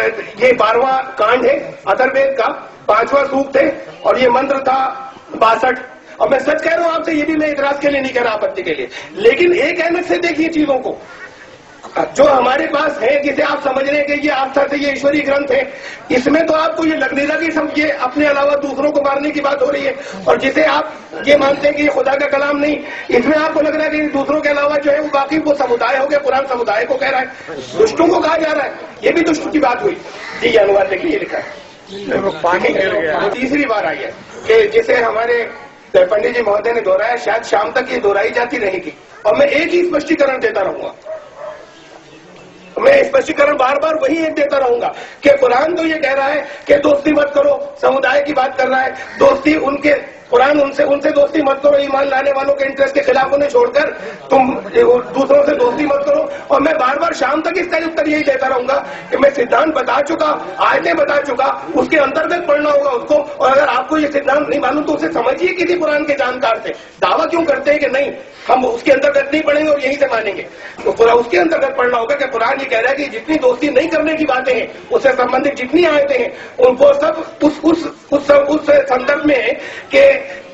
ये 12वां कांड है अथर्ववेद का, 5वां सूक्त है और ये मंत्र था 62। और मैं सच कह रहा हूं आपसे, ये भी मैं इतराज के लिए नहीं कह रहा, आपत्ति के लिए, लेकिन एक ऐनक से देखिए चीजों को। जो हमारे पास है, जिसे आप समझ रहे हैं कि ये आस्था से ये ईश्वरीय ग्रंथ है, इसमें तो आपको ये लग नहीं रहा कि सब ये अपने अलावा दूसरों को मारने की बात हो रही है। और जिसे आप ये मानते हैं कि ये खुदा का कलाम नहीं, इसमें आपको लग रहा है कि दूसरों के अलावा जो है वो बाकी वो समुदाय हो गया, कुरान समुदाय को कह रहा है, दुष्टों को कहा जा रहा है, ये भी दुष्ट की बात हुई। जी ये अनुवाद देखिए, ये लिखा है, तीसरी बार आई है कि जिसे हमारे पंडित जी महोदय ने दोहराया, शायद शाम तक ये दोहराई जाती रहेगी। और मैं एक ही स्पष्टीकरण देता रहूंगा, मैं स्पष्टीकरण बार बार वही एक देता रहूंगा कि कुरान तो ये कह रहा है कि दोस्ती मत करो, समुदाय की बात कर रहा है, दोस्ती उनके, कुरान उनसे दोस्ती मत करो, ईमान लाने वालों के इंटरेस्ट के खिलाफ उन्हें छोड़कर तुम दूसरों से दोस्ती मत करो। और मैं बार बार शाम तक इसका उत्तर यही देता रहूंगा कि मैं सिद्धांत बता चुका, आयतें बता चुका, उसके अंतर्गत पढ़ना होगा उसको। और अगर आपको ये सिद्धांत नहीं मालूम तो उसे समझिए किसी कुरान के जानकार से। दावा क्यों करते हैं कि नहीं हम उसके अंतर्गत नहीं पढ़ेंगे और यहीं से मानेंगे, तो पूरा उसके अंतर्गत पढ़ना होगा कि कुरान ये कह रहा है कि जितनी दोस्ती नहीं करने की बातें हैं, उससे संबंधित जितनी आयतें हैं, उनको सब उस संदर्भ में है कि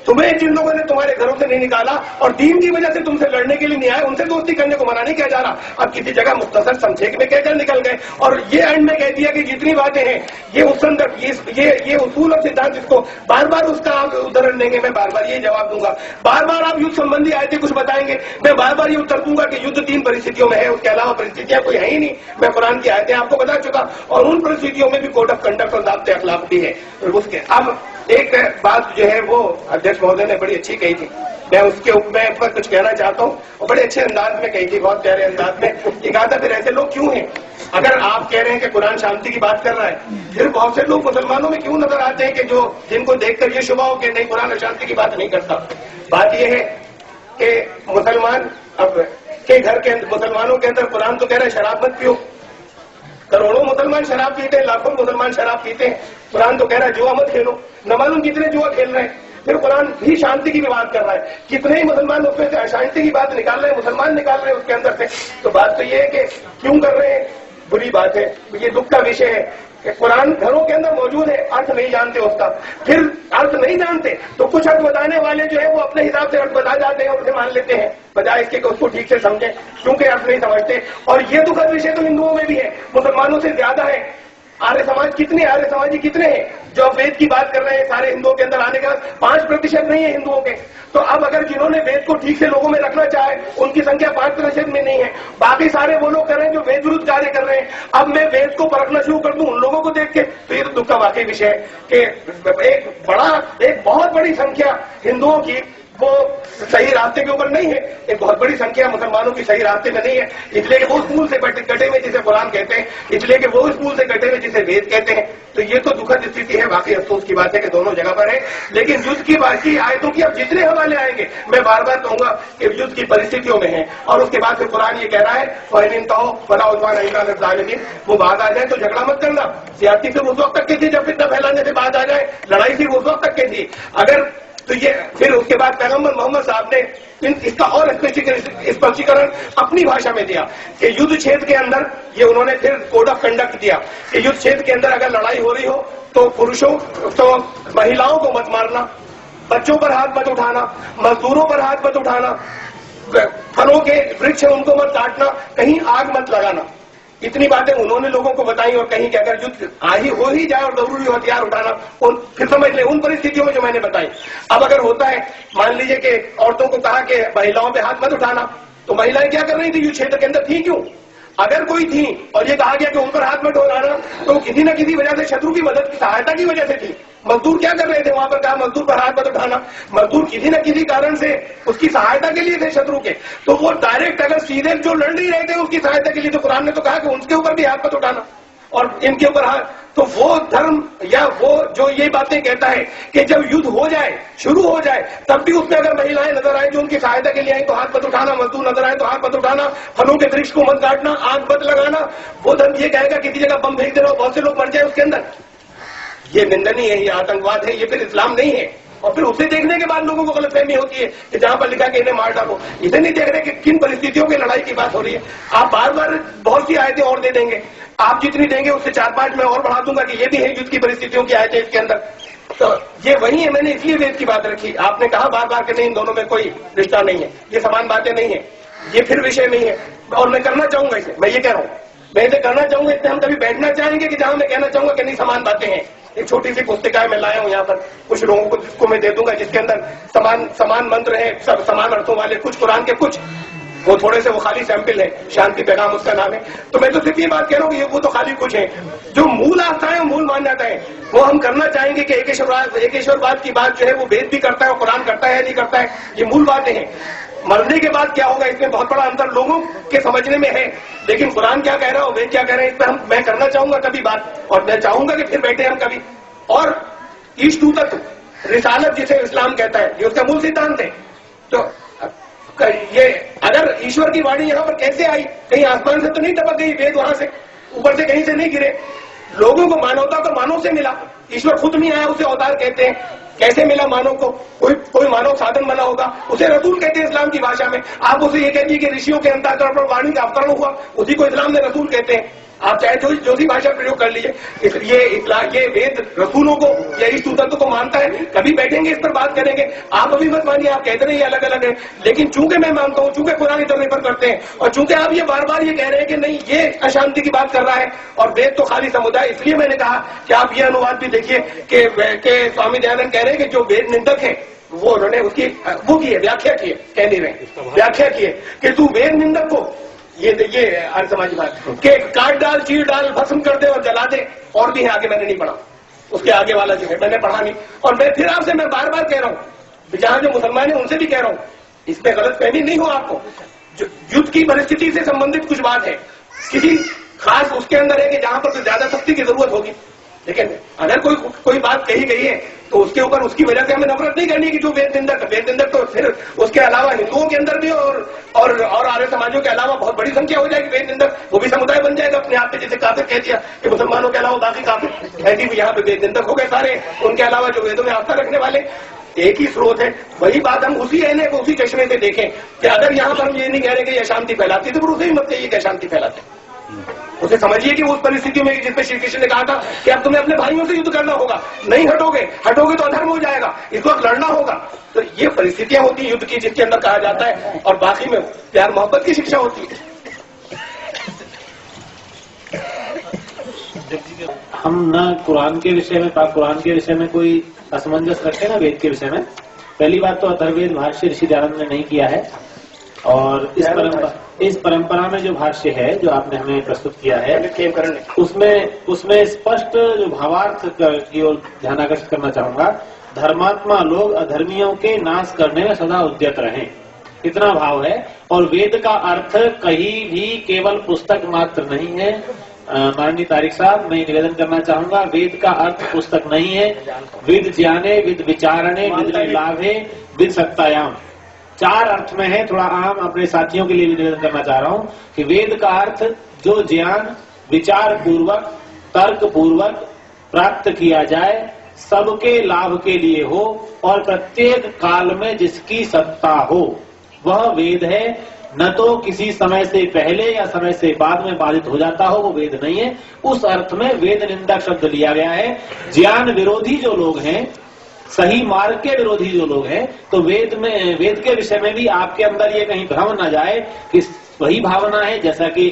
तुम्हें जिन लोगों ने तुम्हारे घरों से नहीं निकाला और दीन की वजह से तुमसे लड़ने के लिए नहीं आए, उनसे दोस्ती करने को मना नहीं किया जा रहा। अब किसी जगह मुख्तसर संक्षेप में कहकर निकल गए और ये एंड में कह दिया कि जितनी बातें हैं ये उस संदर्भ, ये उसूल और सिद्धांत, इसको बार बार उसका आप उदाहरण देंगे, मैं बार बार ये जवाब दूंगा। बार बार आप युद्ध संबंधी आयतें कुछ बताएंगे, मैं बार बार ये उत्तर दूंगा कि युद्ध 3 परिस्थितियों में है, उसके अलावा परिस्थितियां कोई है ही नहीं। मैं कुरान की आयतें आपको बता चुका और उन परिस्थितियों में भी कोड ऑफ कंडक्ट और दाब्ते अखलाक भी है। उसके अब एक बात जो है वो अध्यक्ष महोदय ने बड़ी अच्छी कही थी, मैं उसके ऊपर कुछ कहना चाहता हूँ, और बड़े अच्छे अंदाज में कही थी, बहुत प्यारे अंदाज में। एक आता फिर ऐसे लोग क्यों हैं? अगर आप कह रहे हैं कि कुरान शांति की बात कर रहा है, फिर बहुत से लोग मुसलमानों में क्यों नजर आते हैं कि जो जिनको देखकर ये शुबा हो कि नहीं कुरान अशांति की बात नहीं करता। बात यह है कि मुसलमान अब के घर के मुसलमानों के अंदर कुरान तो कह रहा है शराब मत पियो, करोड़ों मुसलमान शराब पीते हैं, लाखों मुसलमान शराब पीते हैं, कुरान तो कह रहा है जुआ मत खेलो, न मालूम कितने जुआ खेल रहे हैं। फिर कुरान भी शांति की बात कर रहा है, कितने ही मुसलमान उसमें से अशांति की बात निकाल रहे हैं, मुसलमान निकाल रहे हैं उसके अंदर से। तो बात तो ये है कि क्यों कर रहे हैं, बुरी बात है, ये दुख का विषय है कि कुरान घरों के अंदर मौजूद है, अर्थ नहीं जानते उसका। फिर अर्थ नहीं जानते तो कुछ अर्थ बताने वाले जो है वो अपने हिसाब से अर्थ बता जाते हैं और उसे मान लेते हैं, बजाय इसके कि उसको ठीक से समझें, क्योंकि अर्थ नहीं समझते। और ये दुखद विषय तो हिंदुओं में भी है, मुसलमानों से ज्यादा है। आर्य समाज कितने, आर्य समाजी कितने हैं जो वेद की बात कर रहे हैं सारे हिंदुओं के अंदर आने के बाद? 5% नहीं है हिंदुओं के। तो अब अगर जिन्होंने वेद को ठीक से लोगों में रखना चाहे उनकी संख्या 5% में नहीं है, बाकी सारे वो लोग कर रहे हैं जो वेद विरुद्ध कार्य कर रहे हैं। अब मैं वेद को परखना शुरू कर दूं उन लोगों को देख के, तो ये दुख का वाकई विषय है कि एक बहुत बड़ी संख्या हिंदुओं की वो सही रास्ते के ऊपर नहीं है, एक बहुत बड़ी संख्या मुसलमानों की सही रास्ते में नहीं है, इसलिए कि वो उस मूल से कटे हुए जिसे कुरान कहते हैं, इसलिए कि वो उस मूल से कटे हुए जिसे वेद कहते हैं। तो ये तो दुखद स्थिति है, बाकी अफसोस की बात है कि दोनों जगह पर है। लेकिन युद्ध की बाकी आयतों की अब जितने हवाले आएंगे, मैं बार बार कहूंगा कि युद्ध की परिस्थितियों में है। और उसके बाद फिर कुरान ये कह रहा है वो बात आ जाए तो झगड़ा मत करना। सियासी सिर्फ उस वक्त तक की थी जब फितना फैलाने से बात आ जाए, लड़ाई सिर्फ उस वक्त तक की थी। अगर तो ये फिर उसके बाद पैगंबर मोहम्मद साहब ने इसका और स्पष्टीकरण अपनी भाषा में दिया कि युद्ध क्षेत्र के अंदर, ये उन्होंने फिर कोड ऑफ कंडक्ट दिया कि युद्ध क्षेत्र के अंदर अगर लड़ाई हो रही हो तो पुरुषों तो महिलाओं को मत मारना, बच्चों पर हाथ मत उठाना, मजदूरों पर हाथ मत उठाना, फलों के वृक्ष उनको मत काटना, कहीं आग मत लगाना। इतनी बातें उन्होंने लोगों को बताई और कहीं कि अगर युद्ध हो ही जाए और जरूरी हथियार उठाना, फिर समझ ले उन परिस्थितियों में जो मैंने बताई। अब अगर होता है, मान लीजिए कि औरतों को कहा कि महिलाओं पे हाथ मत उठाना, तो महिलाएं क्या कर रही थी? युद्ध क्षेत्र के अंदर थी क्यों? अगर कोई थी और ये कहा गया कि उन पर हाथ मत उठाना, तो किसी न किसी वजह से शत्रु की मदद की सहायता की वजह से थी। मजदूर क्या कर रहे थे वहां पर? कहा मजदूर पर हाथ मत उठाना, मजदूर किसी न किसी कारण से उसकी सहायता के लिए थे शत्रु के। तो वो डायरेक्ट अगर सीधे जो लड़ नहीं रहे थे उसकी सहायता के लिए, तो कुरान ने तो कहा कि उनके ऊपर भी हाथ मत उठाना और इनके ऊपर हाथ। तो वो धर्म या वो जो ये बातें कहता है कि जब युद्ध हो जाए, शुरू हो जाए, तब भी उसमें अगर महिलाएं नजर आए जो उनकी सहायता के लिए आई तो हाथ मत उठाना, मजदूर नजर आए तो हाथ मत उठाना, फलों के वृक्ष को मत काटना, आग मत लगाना, वो धर्म ये कहेगा किसी जगह बम फेंक देना, बहुत से लोग मर जाए उसके अंदर, ये निंदनीय है, ये आतंकवाद है, ये फिर इस्लाम नहीं है। और फिर उसे देखने के बाद लोगों को गलतफहमी होती है कि जहां पर लिखा कि इन्हें मार डालो। इसे नहीं देख रहे कि किन परिस्थितियों की लड़ाई की बात हो रही है। आप बार बार बहुत सी आयतें और दे देंगे, आप जितनी देंगे उससे 4-5 मैं और बढ़ा दूंगा कि ये भी है युद्ध की परिस्थितियों की आयतें इसके अंदर। तो ये वही है, मैंने इसलिए वेद की बात रखी। आपने कहा बार बार कि नहीं इन दोनों में कोई रिश्ता नहीं है, ये समान बातें नहीं है, ये फिर विषय नहीं है। और मैं करना चाहूंगा इसे, मैं ये कह रहा हूं, मैं इसे करना चाहूंगा। इससे हम कभी बैठना चाहेंगे कि जहां मैं कहना चाहूंगा कि नहीं समान बातें हैं। एक छोटी सी पुस्तिकाएं मैं लाया हूं यहाँ पर, कुछ लोगों को जिसको मैं दे दूंगा, जिसके अंदर समान मंत्र है, सब समान अर्थों वाले, कुछ कुरान के, कुछ वो थोड़े से वो खाली सैंपल है, शांति पैगाम उसका नाम है। तो मैं तो सिर्फ ये बात कह रहा हूँ कि वो तो खाली कुछ है। जो मूल आस्थाएं, मूल मान्यताएं, वो हम करना चाहेंगे कि एकेश्वरवाद की बात जो है वो वेद भी करता है और कुरान करता है, नहीं करता है, ये मूल बातें हैं। मरने के बाद क्या होगा, इसमें बहुत बड़ा अंतर लोगों के समझने में है, लेकिन कुरान क्या कह रहा है, वेद क्या कह रहे हैं, इस पर मैं करना चाहूंगा कभी बात, और मैं चाहूंगा कि फिर बैठे हम कभी। और ईश्टू तत्व, रिसालत जिसे इस्लाम कहता है, ये उसका मूल सिद्धांत है। तो ये अगर ईश्वर की वाणी यहाँ पर कैसे आई, कहीं आसमान से तो नहीं टपक गई, वेद वहां से ऊपर से कहीं से नहीं गिरे। लोगों को मानवता को मानव से मिला, ईश्वर खुद नहीं आया, उसे अवतार कहते हैं। कैसे मिला मानव को, कोई मानव साधन बना होगा, उसे रसूल कहते हैं इस्लाम की भाषा में। आप उसे ये कहते हैं कि ऋषियों के अंतःकरण पर वाणी का अवतरण हुआ, उसी को इस्लाम में रसूल कहते हैं। आप चाहे जो सी भाषा प्रयोग कर लीजिए, ये वेद रसूलों को या इस तत्व को मानता है। कभी बैठेंगे इस पर बात करेंगे। आप अभी मत मानिए, आप कहते रहिए अलग अलग है, लेकिन चूंकि मैं मानता हूं, चूंकि कुरान इधर निर्भर करते हैं, और चूंकि आप ये बार बार ये कह रहे हैं कि नहीं ये अशांति की बात कर रहा है और वेद तो खाली समुदाय, इसलिए मैंने कहा कि आप ये अनुवाद भी देखिए कि स्वामी दयानंद कह रहे हैं कि जो वेद निंदक है वो उन्होंने उसकी वो की है, व्याख्या की है, कह नहीं रहे, व्याख्या की है कि तू वेद निंदक को ये अर्थ समाजी बात के काट डाल, चीर डाल, भस्म कर दे और जला दे। और भी है आगे, मैंने नहीं पढ़ा, उसके आगे वाला जो है मैंने पढ़ा नहीं। और मैं फिर आपसे मैं बार बार कह रहा हूं, जहां जो मुसलमान है उनसे भी कह रहा हूं, इसमें गलतफहमी नहीं हो आपको। युद्ध की परिस्थिति से संबंधित कुछ बात है, किसी खास उसके अंदर है कि जहां पर तो ज्यादा सख्ती की जरूरत होगी, लेकिन अगर कोई बात कही गई है तो उसके ऊपर उसकी वजह से हमें नफरत नहीं करनी कि जो वेद निंदक तो फिर उसके अलावा हिंदुओं के अंदर भी और आर्य समाजों के अलावा बहुत बड़ी संख्या हो जाएगी वेद निंदक, वो भी समुदाय बन जाएगा अपने आप में। जैसे काफिर कह दिया कि मुसलमानों के अलावा बाकी काफिर, ऐसी भी यहाँ पे वेद निंदक हो गए सारे, उनके अलावा जो वेदों में आस्था रखने वाले। एक ही स्रोत है, वही बात हम उसी एने को उसी चश्मे से देखें कि अगर यहाँ पर हम ये नहीं कह रहे कि ये अशांति फैलाती, तो फिर उसे ही मत कहिए कि अशांति फैलाते। उसे समझिए कि उस परिस्थिति में जिसमें श्री कृष्ण ने कहा था कि अब तुम्हें अपने भाइयों से युद्ध करना होगा, नहीं हटोगे तो अधर्म हो जाएगा, इसको लड़ना होगा। तो ये परिस्थितियां होती है युद्ध की, जिसके अंदर कहा जाता है, और बाकी में प्यार मोहब्बत की शिक्षा होती है। हम न कुरान के विषय में, कुरान के विषय में कोई असमंजस रखते ना वेद के विषय में। पहली बात तो अथर्ववेद भाष्य ऋषि दयानंद ने नहीं किया है, और इस परंपरा में जो भाष्य है जो आपने हमें प्रस्तुत किया है उसमें स्पष्ट जो भावार्थ की ओर ध्यान आकर्षित करना चाहूंगा, धर्मात्मा लोग अधर्मियों के नाश करने में सदा उद्यत रहें, इतना भाव है। और वेद का अर्थ कहीं भी केवल पुस्तक मात्र नहीं है। माननीय तारिक साहब, मैं निवेदन करना चाहूंगा, वेद का अर्थ पुस्तक नहीं है। विद ज्ञाने, विद विचारणे, विद लाभे, विद सत्तायाम, 4 अर्थ में है। थोड़ा आम अपने साथियों के लिए भी निवेदन करना चाह रहा हूं कि वेद का अर्थ जो ज्ञान विचार पूर्वक, तर्क पूर्वक प्राप्त किया जाए, सबके लाभ के लिए हो और प्रत्येक काल में जिसकी सत्ता हो, वह वेद है। न तो किसी समय से पहले या समय से बाद में बाधित हो जाता हो, वो वेद नहीं है। उस अर्थ में वेद निंदक शब्द लिया गया है। ज्ञान विरोधी जो लोग हैं, सही मार्ग के विरोधी जो लोग हैं, तो वेद के विषय में भी आपके अंदर ये कहीं भ्रम न जाए कि वही भावना है, जैसा कि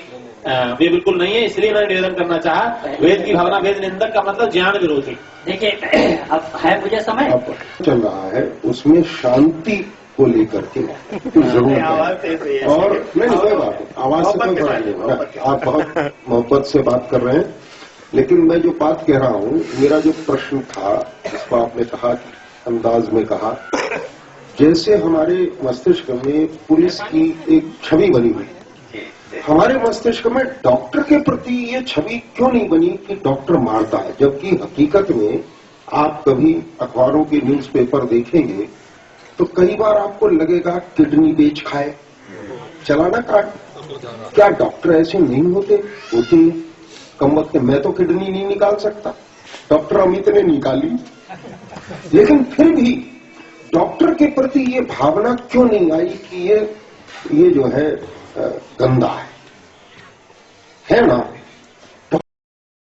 वे बिल्कुल नहीं है। इसलिए मैंने निवेदन करना चाहा, वेद की भावना, वेद निंदक का मतलब ज्ञान विरोधी। देखिए, अब है मुझे समय चल रहा है, उसमें शांति को लेकर के जरूर है। और नहीं कोई बात, आवाज से कोई फर्क नहीं, आप बहुत मोहब्बत से बात कर रहे हैं। लेकिन मैं जो बात कह रहा हूं, मेरा जो प्रश्न था, जिसको आपने कहा कि अंदाज में कहा, जैसे हमारे मस्तिष्क में पुलिस की एक छवि बनी हुई, हमारे मस्तिष्क में डॉक्टर के प्रति ये छवि क्यों नहीं बनी कि डॉक्टर मारता है, जबकि हकीकत में आप कभी अखबारों के न्यूज़पेपर देखेंगे तो कई बार आपको लगेगा किडनी बेच खाए, चलाना काट। क्या डॉक्टर ऐसे नहीं होते? कम वक्त मैं तो किडनी नहीं निकाल सकता, डॉक्टर अमित ने निकाली, लेकिन फिर भी डॉक्टर के प्रति ये भावना क्यों नहीं आई कि ये जो है गंदा है ना?